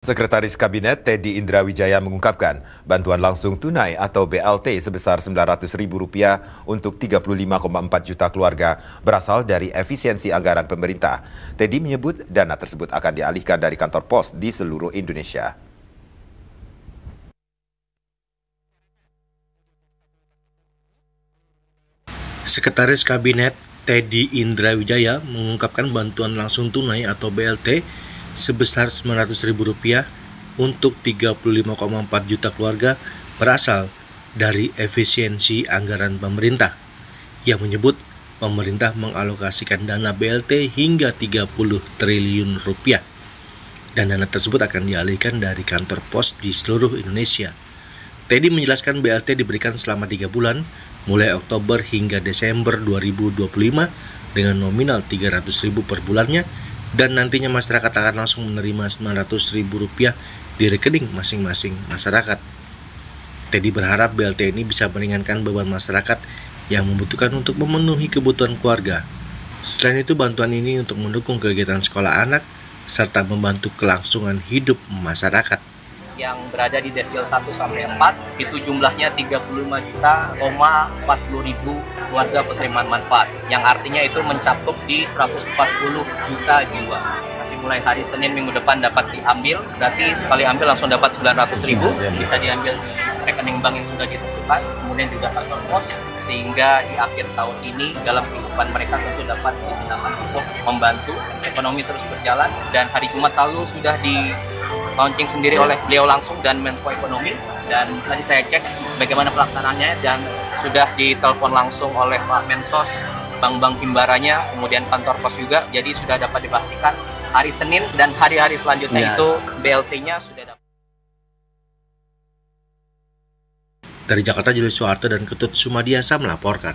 Sekretaris Kabinet Teddy Indrawijaya mengungkapkan bantuan langsung tunai atau BLT sebesar Rp900.000 untuk 35,4 juta keluarga berasal dari efisiensi anggaran pemerintah. Teddy menyebut dana tersebut akan dialihkan dari kantor pos di seluruh Indonesia. Sekretaris Kabinet Teddy Indrawijaya mengungkapkan bantuan langsung tunai atau BLT sebesar Rp900.000 untuk 35,4 juta keluarga berasal dari efisiensi anggaran pemerintah. Ia menyebut pemerintah mengalokasikan dana BLT hingga Rp30 triliun dan dana tersebut akan dialihkan dari kantor pos di seluruh Indonesia. Teddy menjelaskan BLT diberikan selama 3 bulan mulai Oktober hingga Desember 2025 dengan nominal Rp300.000 per bulannya, dan nantinya masyarakat akan langsung menerima Rp900.000 di rekening masing-masing masyarakat. Teddy berharap BLT ini bisa meringankan beban masyarakat yang membutuhkan untuk memenuhi kebutuhan keluarga. Selain itu, bantuan ini untuk mendukung kegiatan sekolah anak serta membantu kelangsungan hidup masyarakat. Yang berada di desil 1 sampai 4 itu jumlahnya 35.040.000 keluarga penerimaan manfaat, yang artinya itu mencakup di 140 juta jiwa. Nanti mulai hari Senin minggu depan dapat diambil, berarti sekali ambil langsung dapat 900.000, bisa diambil di rekening bank yang sudah ditentukan, kemudian juga kantor pos, sehingga di akhir tahun ini dalam kehidupan mereka tentu dapat digunakan untuk membantu ekonomi terus berjalan. Dan hari Jumat lalu sudah launching sendiri oleh beliau langsung dan Menko Ekonomi, dan tadi saya cek bagaimana pelaksanaannya dan sudah ditelepon langsung oleh Pak Mensos, bank-bank himbaranya, kemudian kantor pos juga, jadi sudah dapat dipastikan hari Senin dan hari-hari selanjutnya itu BLT-nya sudah dapat. Dari Jakarta, Julius Soeharto dan Ketut Sumadiasa melaporkan.